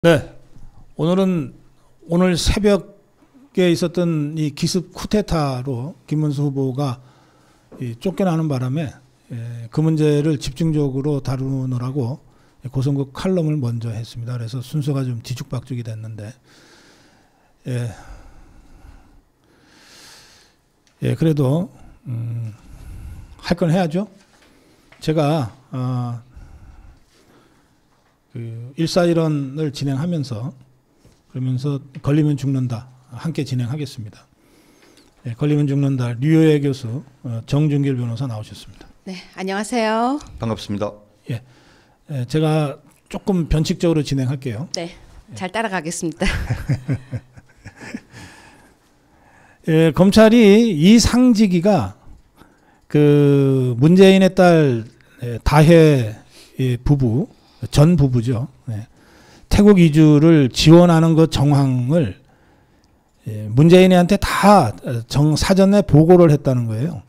네, 오늘 새벽에 있었던 이 기습 쿠데타로 김문수 후보가 쫓겨나는 바람에 그 문제를 집중적으로 다루느라고 고성국 칼럼을 먼저 했습니다. 그래서 순서가 좀 뒤죽박죽이 됐는데, 그래도 할 건 해야죠. 제가 그 141원을 진행하면서 그러면서 걸리면 죽는다 함께 진행하겠습니다. 걸리면 죽는다 류효혜 교수, 정준길 변호사 나오셨습니다. 네, 안녕하세요. 반갑습니다. 제가 조금 변칙적으로 진행할게요. 네, 잘 따라가겠습니다. 검찰이 이상직이가 그 문재인의 딸 다혜 부부, 전 부부죠. 태국 이주를 지원하는 것 정황을 문재인이한테 다 사전에 보고를 했다는 거예요.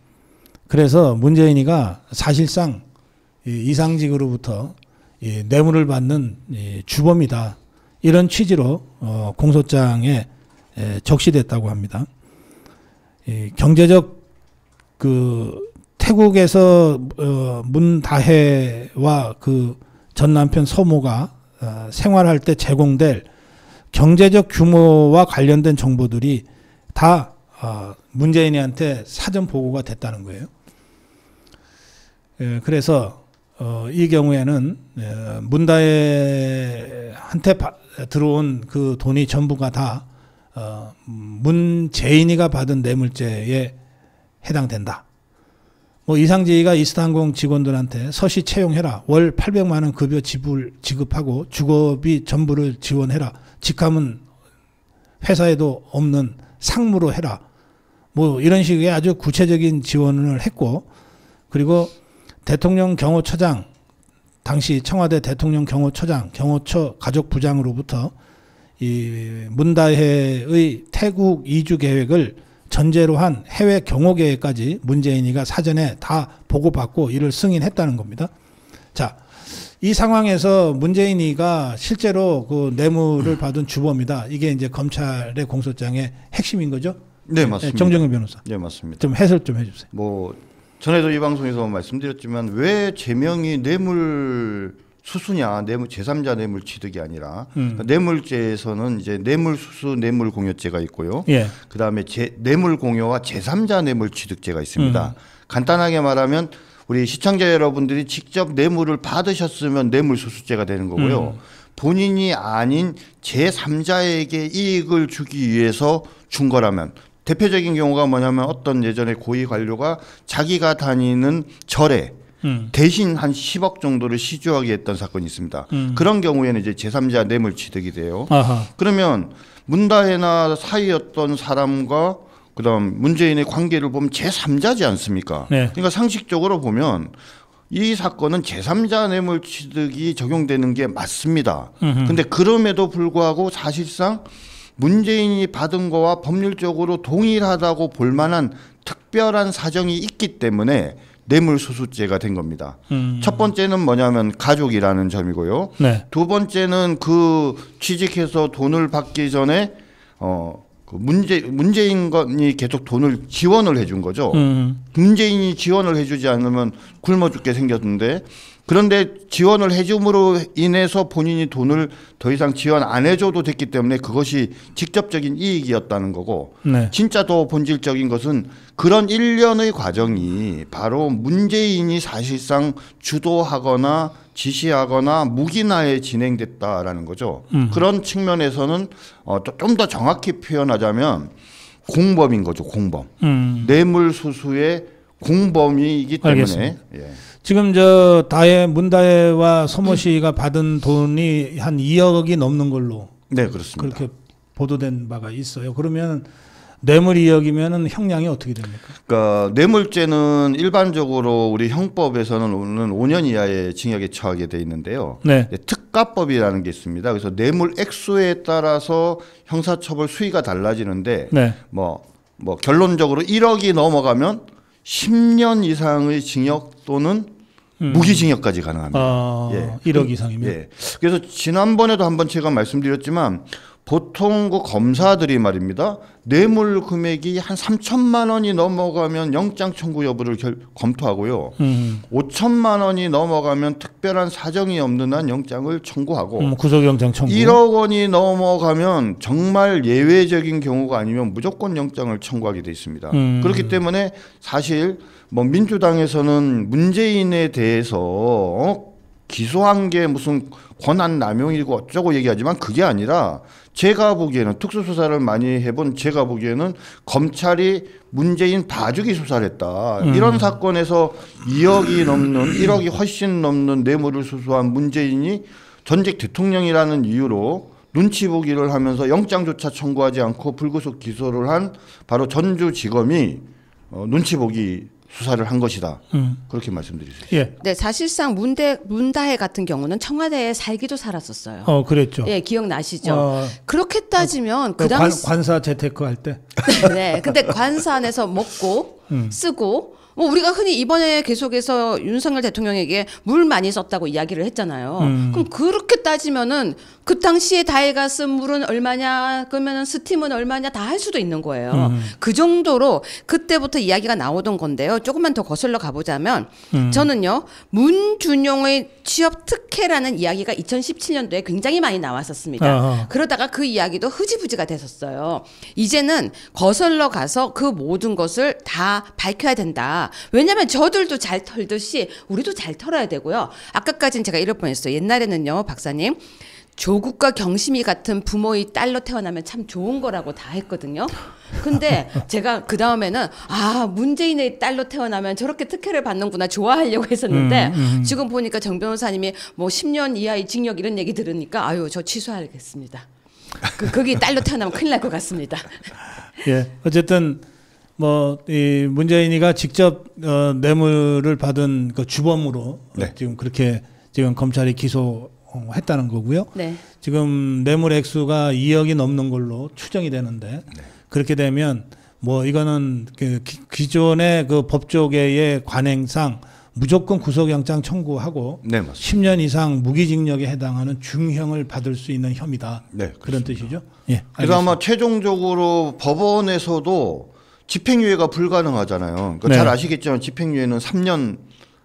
그래서 문재인이가 사실상 이상직으로부터 뇌물을 받는 주범이다, 이런 취지로 공소장에 적시됐다고 합니다. 경제적 그 태국에서 문다혜와 그 전 남편 서모가 생활할 때 제공될 경제적 규모와 관련된 정보들이 다 문재인이한테 사전 보고가 됐다는 거예요. 그래서 이 경우에는 문다혜한테 들어온 그 돈이 전부가 다 문재인이가 받은 뇌물죄에 해당된다. 뭐 이상직이가 이스타항공 직원들한테 서시 채용해라, 월 800만 원 급여 지급하고 주거비 전부를 지원해라, 직함은 회사에도 없는 상무로 해라, 뭐 이런 식의 아주 구체적인 지원을 했고, 그리고 대통령 경호처장, 당시 청와대 대통령 경호처장, 경호처 가족부장으로부터 이 문다혜의 태국 이주 계획을 전제로 한 해외 경호 계획까지 문재인이가 사전에 다 보고받고 이를 승인했다는 겁니다. 자, 이 상황에서 문재인이가 실제로 그 뇌물을 받은 주범이다, 이게 이제 검찰의 공소장의 핵심인 거죠? 네, 맞습니다. 정정일 변호사. 네, 맞습니다. 좀 해설 좀 해주세요. 뭐 전에도 이 방송에서 말씀드렸지만 왜 제명이 뇌물 수수냐, 제3자 뇌물 취득이 아니라 뇌물죄에서는 이제 뇌물 수수, 뇌물 공여죄가 있고요. 그다음에 뇌물 공여와 제3자 뇌물 취득죄가 있습니다. 간단하게 말하면 우리 시청자 여러분들이 직접 뇌물을 받으셨으면 뇌물 수수죄가 되는 거고요. 본인이 아닌 제3자에게 이익을 주기 위해서 준 거라면, 대표적인 경우가 뭐냐면 어떤 예전에 고위 관료가 자기가 다니는 절에 대신 한 10억 정도를 시주하게 했던 사건이 있습니다. 그런 경우에는 이제 제3자 뇌물 취득이 돼요. 그러면 문다혜나 사이였던 사람과 그다음 문재인의 관계를 보면 제3자지 않습니까? 그러니까 상식적으로 보면 이 사건은 제3자 뇌물 취득이 적용되는 게 맞습니다. 근데 그럼에도 불구하고 사실상 문재인이 받은 거와 법률적으로 동일하다고 볼 만한 특별한 사정이 있기 때문에 뇌물수수죄가 된 겁니다. 첫 번째는 뭐냐면 가족이라는 점이고요. 두 번째는 그 취직해서 돈을 받기 전에 그 문재인이 계속 돈을 지원을 해준 거죠. 문재인이 지원을 해주지 않으면 굶어 죽게 생겼는데, 그런데 지원을 해줌으로 인해서 본인이 돈을 더 이상 지원 안 해줘도 됐기 때문에 그것이 직접적인 이익이었다는 거고, 진짜 더 본질적인 것은 그런 일련의 과정이 바로 문재인이 사실상 주도하거나 지시하거나 묵인하에 진행됐다라는 거죠. 그런 측면에서는 좀 더 정확히 표현하자면 공범인 거죠. 공범. 뇌물 수수의 공범이기 때문에. 지금 문다혜와 서모 씨가 받은 돈이 한 2억이 넘는 걸로, 네, 그렇습니다. 그렇게 보도된 바가 있어요. 그러면 뇌물 2억이면은 형량이 어떻게 됩니까? 그러니까 뇌물죄는 일반적으로 우리 형법에서는 5년 이하의 징역에 처하게 돼 있는데요. 특가법이라는 게 있습니다. 그래서 뇌물 액수에 따라서 형사처벌 수위가 달라지는데, 뭐 결론적으로 1억이 넘어가면 10년 이상의 징역 또는 무기징역까지 가능합니다. 예. 1억 이상이면. 예. 그래서 지난번에도 한번 제가 말씀드렸지만 보통 그 검사들이 말입니다. 뇌물 금액이 한 3천만 원이 넘어가면 영장 청구 여부를 검토하고요. 5천만 원이 넘어가면 특별한 사정이 없는 한 영장을 청구하고 구속영장 청구. 1억 원이 넘어가면 정말 예외적인 경우가 아니면 무조건 영장을 청구하게 돼 있습니다. 그렇기 때문에 사실 뭐 민주당에서는 문재인에 대해서 기소한 게 무슨 권한 남용이고 어쩌고 얘기하지만 그게 아니라 제가 보기에는 특수수사를 많이 해본 제가 보기에는 검찰이 문재인 봐주기 수사를 했다. 이런 사건에서 2억이 넘는 1억이 훨씬 넘는 뇌물을 수수한 문재인이 전직 대통령이라는 이유로 눈치 보기를 하면서 영장조차 청구하지 않고 불구속 기소를 한 바로 전주지검이 눈치 보기 수사를 한 것이다. 그렇게 말씀드릴 수 있습니다. 예. 네, 사실상 문다혜 같은 경우는 청와대에 살기도 살았었어요. 그랬죠. 예, 기억나시죠? 그렇게 따지면 그 당시 관사 재테크 할 때. 네, 근데 관사 안에서 먹고 쓰고 뭐 우리가 흔히 이번에 계속해서 윤석열 대통령에게 물 많이 썼다고 이야기를 했잖아요. 그럼 그렇게 따지면은 그 당시에 다혜가 쓴 물은 얼마냐, 그러면은 스팀은 얼마냐 다 할 수도 있는 거예요. 그 정도로 그때부터 이야기가 나오던 건데요. 조금만 더 거슬러 가보자면 저는요 문준용의 취업 특혜라는 이야기가 2017년도에 굉장히 많이 나왔었습니다. 그러다가 그 이야기도 흐지부지가 됐었어요. 이제는 거슬러 가서 그 모든 것을 다 밝혀야 된다. 왜냐하면 저들도 잘 털듯이 우리도 잘 털어야 되고요. 아까까지는 제가 이럴 뻔했어요. 옛날에는요, 박사님. 조국과 경심이 같은 부모의 딸로 태어나면 참 좋은 거라고 다 했거든요. 근데 제가 그 다음에는 문재인의 딸로 태어나면 저렇게 특혜를 받는구나 좋아하려고 했었는데 지금 보니까 정 변호사님이 뭐 10년 이하의 징역 이런 얘기 들으니까 저 취소하겠습니다. 거기 딸로 태어나면 큰일 날 것 같습니다. 예, 어쨌든 뭐 이 문재인이가 직접 뇌물을 받은 그 주범으로 네. 지금 그렇게 지금 검찰이 기소했다는 거고요. 네. 지금 뇌물 액수가 2억이 넘는 걸로 추정이 되는데 그렇게 되면 뭐 이거는 그 기존의 그 법조계의 관행상 무조건 구속영장 청구하고 네, 맞습니다. 10년 이상 무기징역에 해당하는 중형을 받을 수 있는 혐의다. 네, 그런 뜻이죠. 예. 그래서 아마 최종적으로 법원에서도 집행유예가 불가능하잖아요. 그러니까 네. 잘 아시겠지만 집행유예는 3년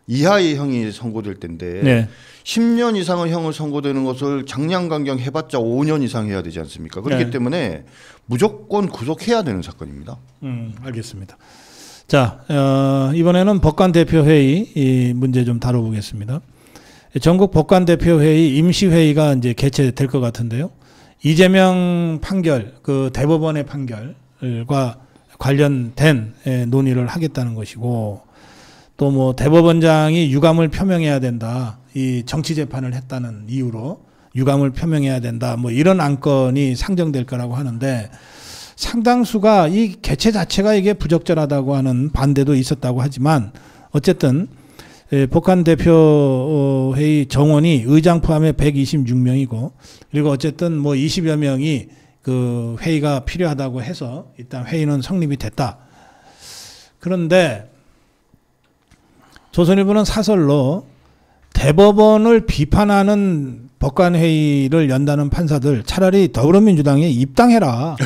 이하의 형이 선고될 텐데 네. 10년 이상의 형을 선고되는 것을 장량강경 해봤자 5년 이상 해야 되지 않습니까? 그렇기 네. 때문에 무조건 구속해야 되는 사건입니다. 알겠습니다. 자, 이번에는 법관대표회의 이 문제 좀 다뤄보겠습니다. 전국 법관대표회의 임시회의가 이제 개최될 것 같은데요. 이재명 판결, 그 대법원의 판결과 관련된 논의를 하겠다는 것이고, 또 뭐 대법원장이 유감을 표명해야 된다. 이 정치 재판을 했다는 이유로 유감을 표명해야 된다. 뭐 이런 안건이 상정될 거라고 하는데, 상당수가 이 개최 자체가 이게 부적절하다고 하는 반대도 있었다고 하지만, 어쨌든 법관대표회의 정원이 의장 포함해 126명이고, 그리고 어쨌든 뭐 20여 명이 그 회의가 필요하다고 해서 일단 회의는 성립이 됐다. 그런데 조선일보는 사설로 대법원을 비판하는 법관회의를 연다는 판사들 차라리 더불어민주당에 입당해라.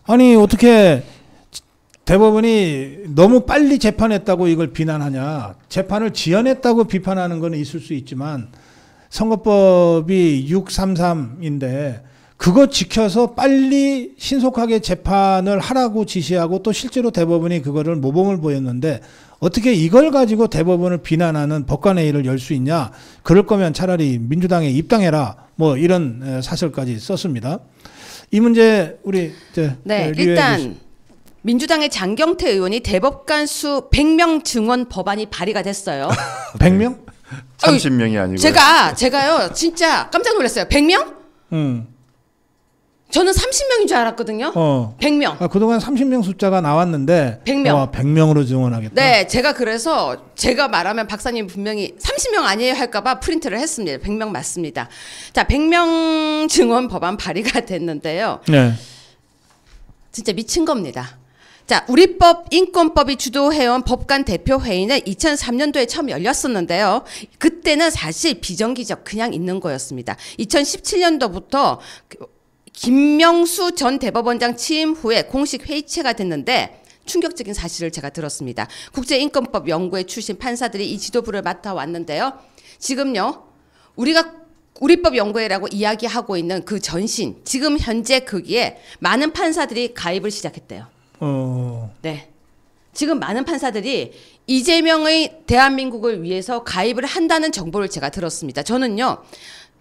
아니 어떻게 대법원이 너무 빨리 재판했다고 이걸 비난하냐. 재판을 지연했다고 비판하는 건 있을 수 있지만 선거법이 633인데 그거 지켜서 빨리 신속하게 재판을 하라고 지시하고 또 실제로 대법원이 그거를 모범을 보였는데 어떻게 이걸 가지고 대법원을 비난하는 법관회의를 열 수 있냐. 그럴 거면 차라리 민주당에 입당해라. 뭐 이런 사설까지 썼습니다. 이 문제 우리 네, 일단 민주당의 장경태 의원이 대법관 수 100명 증원 법안이 발의가 됐어요. 100명? 30명이 아니고 제가요 진짜 깜짝 놀랐어요. 100명? 저는 30명인 줄 알았거든요. 100명. 그동안 30명 숫자가 나왔는데 100명. 100명으로 증원하겠다. 네, 제가 그래서 제가 말하면 박사님 분명히 30명 아니에요 할까봐 프린트를 했습니다. 100명 맞습니다. 자, 100명 증원 법안 발의가 됐는데요. 네. 진짜 미친 겁니다. 자, 우리법 인권법이 주도해온 법관 대표회의는 2003년도에 처음 열렸었는데요. 그때는 사실 비정기적 그냥 있는 거였습니다. 2017년도부터 김명수 전 대법원장 취임 후에 공식 회의체가 됐는데 충격적인 사실을 제가 들었습니다. 국제인권법 연구회 출신 판사들이 이 지도부를 맡아왔는데요. 지금요, 우리법 연구회라고 이야기하고 있는 그 전신, 지금 현재 거기에 많은 판사들이 가입을 시작했대요. 네. 지금 많은 판사들이 이재명의 대한민국을 위해서 가입을 한다는 정보를 제가 들었습니다. 저는요,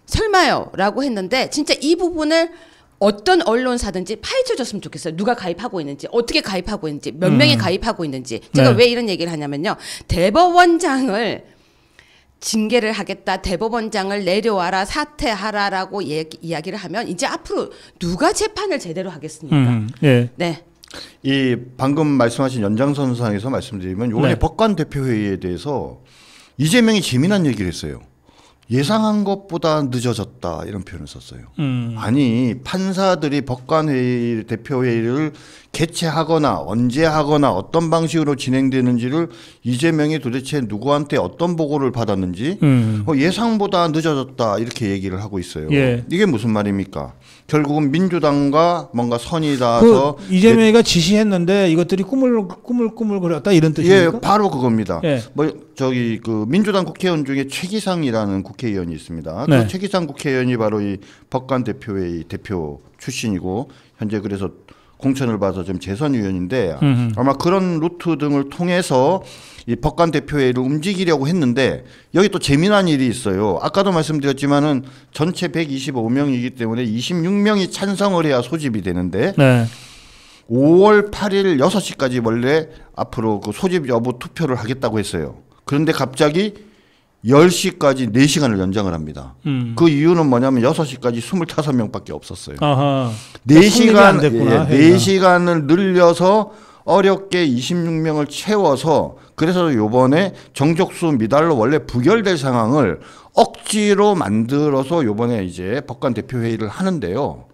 설마요 라고 했는데 진짜 이 부분을 어떤 언론사든지 파헤쳐줬으면 좋겠어요. 누가 가입하고 있는지, 어떻게 가입하고 있는지, 몇 명이 가입하고 있는지. 제가 왜 이런 얘기를 하냐면요. 대법원장을 징계를 하겠다, 대법원장을 내려와라, 사퇴하라라고 이야기를 하면 이제 앞으로 누가 재판을 제대로 하겠습니까? 예. 네. 이 방금 말씀하신 연장선상에서 말씀드리면 요번에 네. 법관 대표회의에 대해서 이재명이 재미난 얘기를 했어요. 예상한 것보다 늦어졌다 이런 표현을 썼어요. 아니 판사들이 법관회의 대표회의를 개최하거나 언제 하거나 어떤 방식으로 진행되는지를 이재명이 도대체 누구한테 어떤 보고를 받았는지 예상보다 늦어졌다 이렇게 얘기를 하고 있어요. 예. 이게 무슨 말입니까? 결국은 민주당과 뭔가 선이 닿아서 이재명이가 지시했는데 이것들이 꾸물꾸물거렸다 이런 뜻입니까? 예, 바로 그겁니다. 예. 그 민주당 국회의원 중에 최기상이라는 국회의원이 있습니다. 네. 그 최기상 국회의원이 바로 이 법관 대표회의 대표 출신이고 현재 그래서 공천을 받아서 지금 재선위원인데 아마 그런 루트 등을 통해서 이 법관 대표회의를 움직이려고 했는데 여기 또 재미난 일이 있어요. 아까도 말씀드렸지만은 전체 125명이기 때문에 26명이 찬성을 해야 소집이 되는데 네. 5월 8일 6시까지 원래 앞으로 그 소집 여부 투표를 하겠다고 했어요. 그런데 갑자기 10시까지 4시간을 연장을 합니다. 그 이유는 뭐냐면 6시까지 25명밖에 없었어요. 아하. 4시간, 됐구나, 4시간을 늘려서 어렵게 26명을 채워서 그래서 요번에 정족수 미달로 원래 부결될 상황을 억지로 만들어서 요번에 이제 법관 대표회의를 하는데요.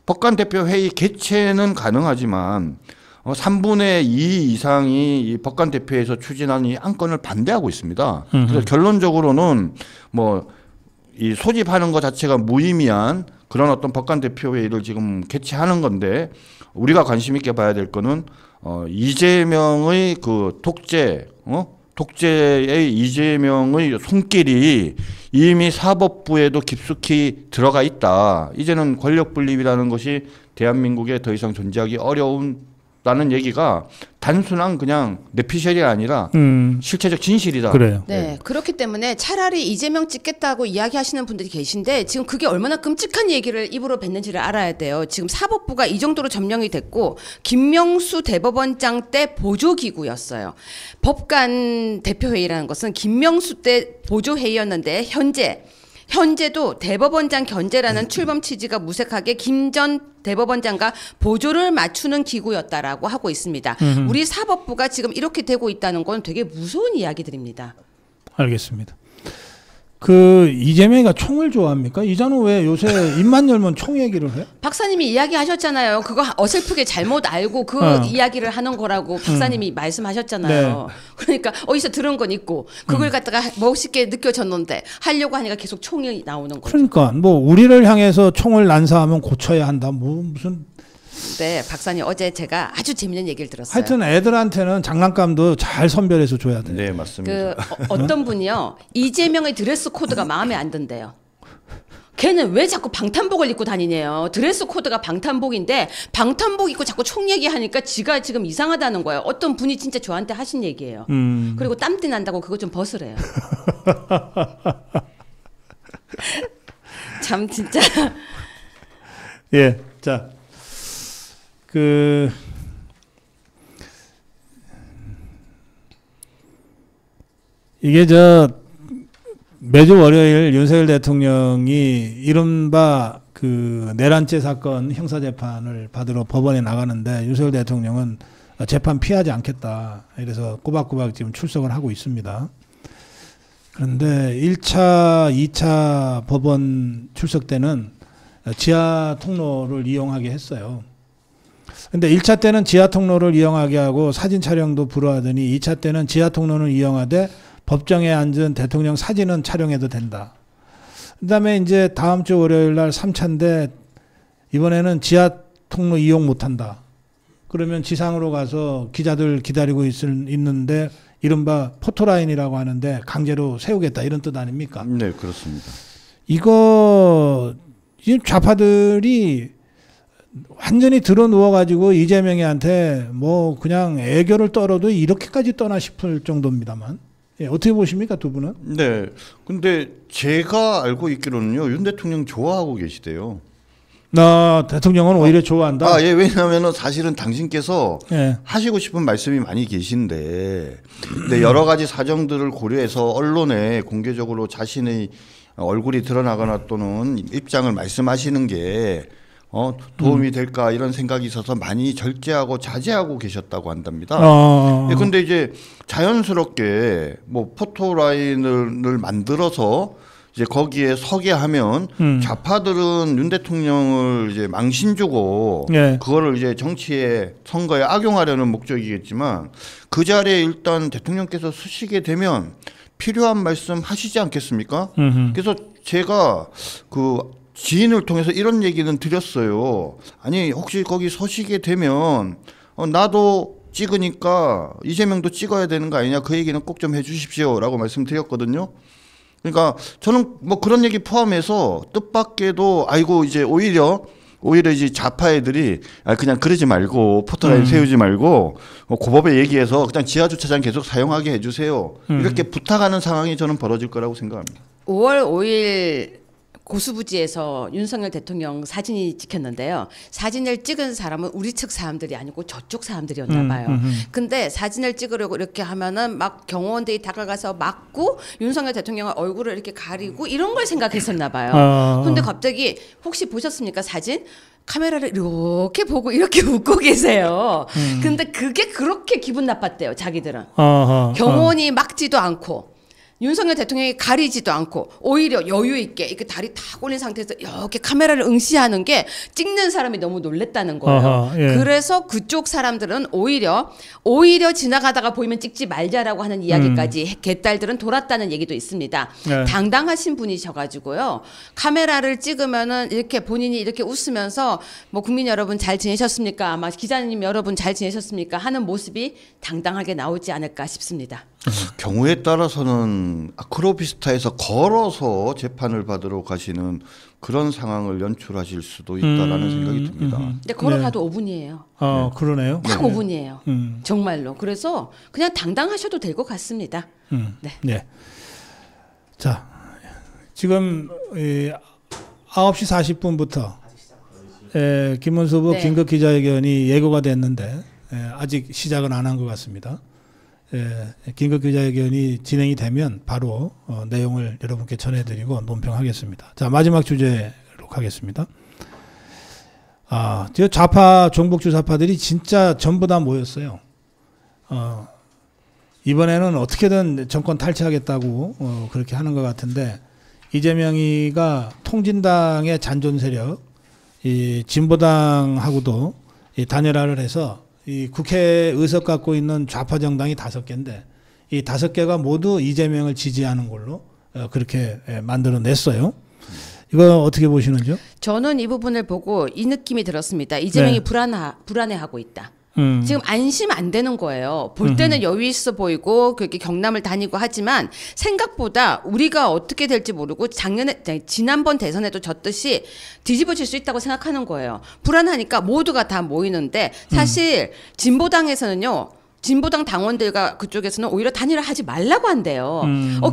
법관 대표회의 개최는 가능하지만 3분의 2 이상이 이 법관 대표에서 추진하는 이 안건을 반대하고 있습니다. 그래서 결론적으로는 뭐 이 소집하는 것 자체가 무의미한 그런 어떤 법관 대표회의를 지금 개최하는 건데 우리가 관심 있게 봐야 될 거는 이재명의 그 독재의 이재명의 손길이 이미 사법부에도 깊숙이 들어가 있다. 이제는 권력 분립이라는 것이 대한민국에 더 이상 존재하기 어려운다는 얘기가 단순한 그냥 내피셜이 아니라 실체적 진실이다. 그래요. 네, 그렇기 때문에 차라리 이재명 찍겠다고 이야기하시는 분들이 계신데 지금 그게 얼마나 끔찍한 얘기를 입으로 뱉는지를 알아야 돼요. 지금 사법부가 이 정도로 점령이 됐고 김명수 대법원장 때 보조기구였어요. 법관 대표회의라는 것은 김명수 때 보조회의였는데 현재도 대법원장 견제라는 출범 취지가 무색하게 김 전 대법원장과 보조를 맞추는 기구였다라고 하고 있습니다. 우리 사법부가 지금 이렇게 되고 있다는 건 되게 무서운 이야기들입니다. 알겠습니다. 그 이재명이가 총을 좋아합니까? 이자는 왜 요새 입만 열면 총 얘기를 해? 박사님이 이야기하셨잖아요. 그거 어설프게 잘못 알고 그 이야기를 하는 거라고 박사님이 말씀하셨잖아요. 네. 그러니까 어디서 들은 건 있고 그걸 갖다가 멋있게 느껴졌는데 하려고 하니까 계속 총이 나오는 거죠. 그러니까 뭐 우리를 향해서 총을 난사하면 고쳐야 한다. 뭐 무슨 네, 박사님 어제 제가 아주 재밌는 얘기를 들었어요. 하여튼 애들한테는 장난감도 잘 선별해서 줘야 돼. 네, 맞습니다. 그 어떤 분이요. 이재명의 드레스 코드가 마음에 안 든대요. 걔는 왜 자꾸 방탄복을 입고 다니냐요. 드레스 코드가 방탄복인데 방탄복 입고 자꾸 총 얘기하니까 지가 지금 이상하다는 거예요. 어떤 분이 진짜 저한테 하신 얘기예요. 그리고 땀띠 난다고 그거 좀 벗으래요. 참 진짜. 예, 자, 이게 매주 월요일 윤석열 대통령이 이른바 그 내란죄 사건 형사재판을 받으러 법원에 나가는데 윤석열 대통령은 재판 피하지 않겠다. 이래서 꼬박꼬박 지금 출석을 하고 있습니다. 그런데 1차, 2차 법원 출석 때는 지하 통로를 이용하게 했어요. 근데 1차 때는 지하 통로를 이용하게 하고 사진 촬영도 불허하더니 2차 때는 지하 통로는 이용하되 법정에 앉은 대통령 사진은 촬영해도 된다. 그다음에 이제 다음 주 월요일 날 3차인데 이번에는 지하 통로 이용 못 한다. 그러면 지상으로 가서 기자들 기다리고 있는데 이른바 포토라인이라고 하는데 강제로 세우겠다 이런 뜻 아닙니까? 네, 그렇습니다. 이거 좌파들이 완전히 들어 누워가지고 이재명이한테 뭐 그냥 애교를 떨어도 이렇게까지 떠나 싶을 정도입니다만. 예, 어떻게 보십니까 두 분은? 네, 근데 제가 알고 있기로는요 윤 대통령 좋아하고 계시대요. 나 대통령은 오히려 좋아한다. 아, 예, 왜냐하면은 사실은 당신께서 예. 하시고 싶은 말씀이 많이 계신데, 근데 여러 가지 사정들을 고려해서 언론에 공개적으로 자신의 얼굴이 드러나거나 또는 입장을 말씀하시는 게 도움이 될까 이런 생각이 있어서 많이 절제하고 자제하고 계셨다고 한답니다. 예, 근데 이제 자연스럽게 뭐 포토라인을 만들어서 이제 거기에 서게 하면 좌파들은 윤 대통령을 이제 망신 주고 예. 그거를 이제 정치에 선거에 악용하려는 목적이겠지만 그 자리에 일단 대통령께서 서시게 되면 필요한 말씀 하시지 않겠습니까? 그래서 제가 그 지인을 통해서 이런 얘기는 드렸어요. 아니 혹시 거기 서시게 되면 나도 찍으니까 이재명도 찍어야 되는 거 아니냐 그 얘기는 꼭 좀 해주십시오라고 말씀드렸거든요. 그러니까 저는 뭐 그런 얘기 포함해서 뜻밖에도 아이고 이제 오히려 이제 좌파 애들이 그냥 그러지 말고 포토라인 세우지 말고 고법에 얘기해서 그냥 지하 주차장 계속 사용하게 해주세요. 이렇게 부탁하는 상황이 저는 벌어질 거라고 생각합니다. 5월 5일 고수부지에서 윤석열 대통령 사진이 찍혔는데요. 사진을 찍은 사람은 우리 측 사람들이 아니고 저쪽 사람들이었나 봐요. 근데 사진을 찍으려고 이렇게 하면은 막 경호원들이 다가가서 막고 윤석열 대통령의 얼굴을 이렇게 가리고 이런 걸 생각했었나 봐요. 근데 갑자기 혹시 보셨습니까 사진? 카메라를 이렇게 보고 이렇게 웃고 계세요. 근데 그게 그렇게 기분 나빴대요 자기들은. 경호원이 막지도 않고 윤석열 대통령이 가리지도 않고 오히려 여유 있게 이렇게 다리 탁 올린 상태에서 이렇게 카메라를 응시하는 게 찍는 사람이 너무 놀랬다는 거예요. 예. 그래서 그쪽 사람들은 오히려 지나가다가 보이면 찍지 말자라고 하는 이야기까지 개딸들은 돌았다는 얘기도 있습니다. 네. 당당하신 분이셔가지고요. 카메라를 찍으면은 이렇게 본인이 이렇게 웃으면서 뭐 국민 여러분 잘 지내셨습니까? 아마 기자님 여러분 잘 지내셨습니까? 하는 모습이 당당하게 나오지 않을까 싶습니다. 경우에 따라서는 아크로비스타에서 걸어서 재판을 받으러 가시는 그런 상황을 연출하실 수도 있다라는 생각이 듭니다. 근데 걸어가도 5분이에요. 그러네요. 딱 5분이에요. 정말로. 그래서 그냥 당당하셔도 될 것 같습니다. 네. 네. 자, 지금 9시 40분부터 김문수 후보 네. 긴급 기자회견이 예고가 됐는데 아직 시작은 안 한 것 같습니다. 긴급 기자회견이 진행이 되면 바로 내용을 여러분께 전해드리고 논평하겠습니다. 자, 마지막 주제로 가겠습니다. 저 좌파 종북주사파들이 진짜 전부 다 모였어요. 이번에는 어떻게든 정권 탈취하겠다고 그렇게 하는 것 같은데 이재명이가 통진당의 잔존 세력, 이 진보당하고도 이 단일화를 해서 이 국회 의석 갖고 있는 좌파 정당이 5개인데 이 5개가 모두 이재명을 지지하는 걸로 그렇게 만들어냈어요. 이거 어떻게 보시는지요? 저는 이 부분을 보고 이 느낌이 들었습니다. 이재명이 네. 불안해하고 있다. 지금 안심 안 되는 거예요. 볼 때는 여유 있어 보이고 그렇게 경남을 다니고 하지만 생각보다 우리가 어떻게 될지 모르고 지난번 대선에도 졌듯이 뒤집어질 수 있다고 생각하는 거예요. 불안하니까 모두가 다 모이는데 사실 진보당에서는요. 진보당 당원들과 그쪽에서는 오히려 단일화하지 말라고 한대요.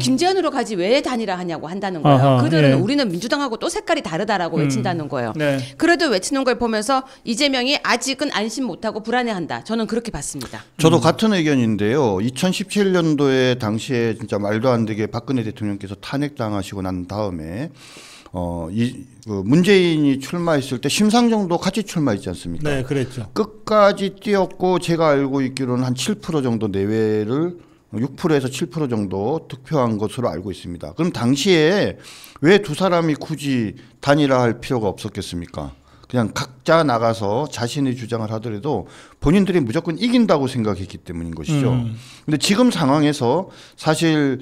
김재현으로 가지 왜 단일화하냐고 한다는 거예요. 아하, 그들은 예. 우리는 민주당하고 또 색깔이 다르다라고 외친다는 거예요. 네. 그래도 외치는 걸 보면서 이재명이 아직은 안심 못하고 불안해한다. 저는 그렇게 봤습니다. 저도 같은 의견인데요. 2017년도에 당시에 진짜 말도 안 되게 박근혜 대통령께서 탄핵당하시고 난 다음에 문재인이 출마했을 때 심상정도 같이 출마했지 않습니까? 네, 그랬죠. 끝까지 뛰었고 제가 알고 있기로는 한 7% 정도 내외를 6%에서 7% 정도 득표한 것으로 알고 있습니다. 그럼 당시에 왜 두 사람이 굳이 단일화할 필요가 없었겠습니까? 그냥 각자 나가서 자신의 주장을 하더라도 본인들이 무조건 이긴다고 생각했기 때문인 것이죠. 근데 지금 상황에서 사실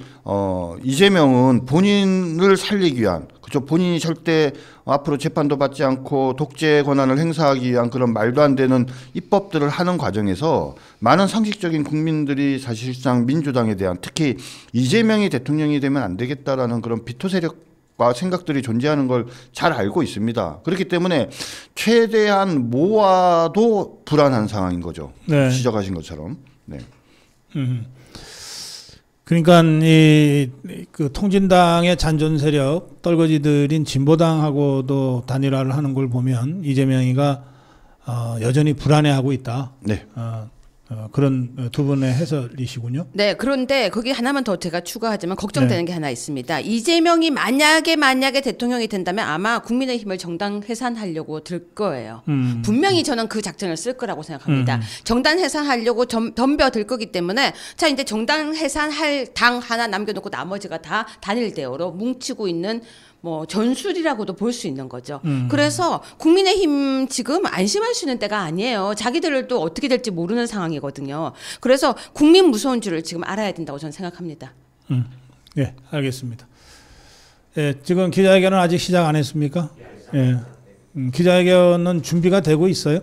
이재명은 본인을 살리기 위한, 그죠? 본인이 절대 앞으로 재판도 받지 않고 독재 권한을 행사하기 위한 그런 말도 안 되는 입법들을 하는 과정에서 많은 상식적인 국민들이 사실상 민주당에 대한, 특히 이재명이 대통령이 되면 안 되겠다라는 그런 비토 세력과 생각들이 존재하는 걸 잘 알고 있습니다. 그렇기 때문에 최대한 모아도 불안한 상황인 거죠. 네. 지적하신 것처럼. 네. 그러니까 그 통진당의 잔존 세력 떨거지들인 진보당하고도 단일화를 하는 걸 보면 이재명이가 여전히 불안해하고 있다. 네. 그런 두 분의 해설이시군요. 네, 그런데 거기 하나만 더 제가 추가하자면 걱정되는 게 하나 있습니다. 이재명이 만약에 대통령이 된다면 아마 국민의힘을 정당 해산하려고 들 거예요. 분명히 저는 그 작전을 쓸 거라고 생각합니다. 정당 해산하려고 덤벼들 거기 때문에 자, 이제 정당 해산할 당 하나 남겨놓고 나머지가 다 단일 대우로 뭉치고 있는 뭐 전술이라고도 볼 수 있는 거죠. 그래서 국민의힘 지금 안심할 수 있는 때가 아니에요. 자기들도 어떻게 될지 모르는 상황이거든요. 그래서 국민 무서운 줄을 지금 알아야 된다고 저는 생각합니다. 예, 알겠습니다. 예, 지금 기자회견은 아직 시작 안 했습니까? 예, 기자회견은 준비가 되고 있어요?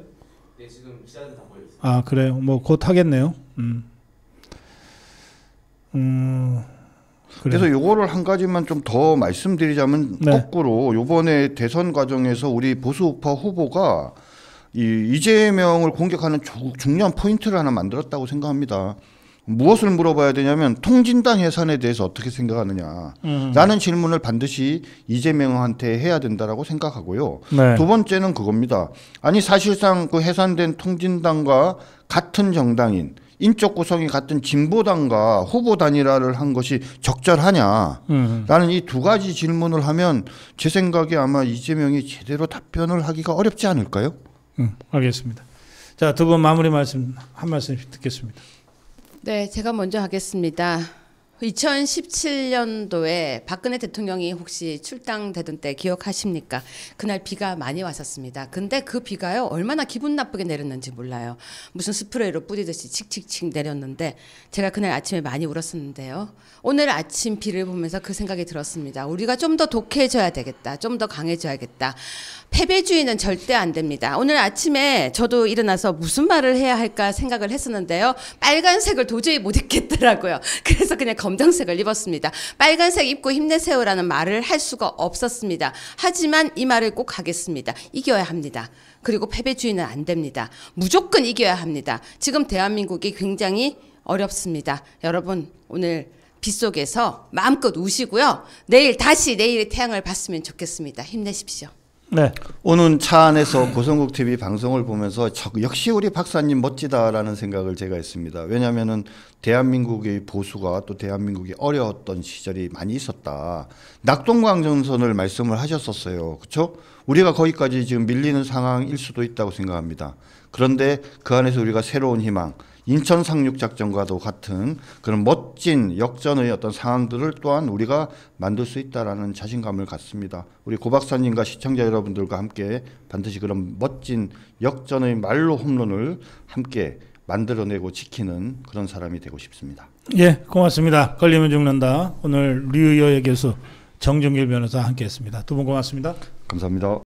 네, 지금 기자들 다 모여 있어요. 아, 그래요. 뭐 곧 하겠네요. 그래서 요거를 한 가지만 좀 더 말씀드리자면, 네. 거꾸로 요번에 대선 과정에서 우리 보수우파 후보가 이재명을 공격하는 중요한 포인트를 하나 만들었다고 생각합니다. 무엇을 물어봐야 되냐면 통진당 해산에 대해서 어떻게 생각하느냐 라는 질문을 반드시 이재명한테 해야 된다라고 생각하고요. 네. 두 번째는 그겁니다. 아니 사실상 그 해산된 통진당과 같은 정당인, 인적 구성이 같은 진보당과 후보 단일화를 한 것이 적절하냐 라는 이 두 가지 질문을 하면 제 생각에 아마 이재명이 제대로 답변을 하기가 어렵지 않을까요? 알겠습니다. 자, 두 분 마무리 말씀 한 말씀씩 듣겠습니다. 네, 제가 먼저 하겠습니다. 2017년도에 박근혜 대통령이 혹시 출당되던 때 기억하십니까? 그날 비가 많이 왔었습니다. 근데 그 비가요, 얼마나 기분 나쁘게 내렸는지 몰라요. 무슨 스프레이로 뿌리듯이 칙칙칙 내렸는데 제가 그날 아침에 많이 울었었는데요. 오늘 아침 비를 보면서 그 생각이 들었습니다. 우리가 좀 더 독해져야 되겠다. 좀 더 강해져야겠다. 패배주의는 절대 안 됩니다. 오늘 아침에 저도 일어나서 무슨 말을 해야 할까 생각을 했었는데요. 빨간색을 도저히 못 입겠더라고요. 그래서 그냥 검정색을 입었습니다. 빨간색 입고 힘내세요라는 말을 할 수가 없었습니다. 하지만 이 말을 꼭 하겠습니다. 이겨야 합니다. 그리고 패배주의는 안 됩니다. 무조건 이겨야 합니다. 지금 대한민국이 굉장히 어렵습니다. 여러분, 오늘 빗속에서 마음껏 우시고요. 내일의 태양을 봤으면 좋겠습니다. 힘내십시오. 네. 오늘 차 안에서 고성국 TV 방송을 보면서 역시 우리 박사님 멋지다라는 생각을 제가 했습니다. 왜냐하면은 대한민국의 보수가 또 대한민국이 어려웠던 시절이 많이 있었다. 낙동강전선을 말씀을 하셨었어요. 그렇죠? 우리가 거기까지 지금 밀리는 상황일 수도 있다고 생각합니다. 그런데 그 안에서 우리가 새로운 희망, 인천 상륙작전과도 같은 그런 멋진 역전의 어떤 상황들을 또한 우리가 만들 수 있다라는 자신감을 갖습니다. 우리 고 박사님과 시청자 여러분들과 함께 반드시 그런 멋진 역전의 말로 홈런을 함께 만들어내고 지키는 그런 사람이 되고 싶습니다. 예, 고맙습니다. 걸리면 죽는다. 오늘 류여의 교수 정준길 변호사 함께했습니다. 두 분 고맙습니다. 감사합니다.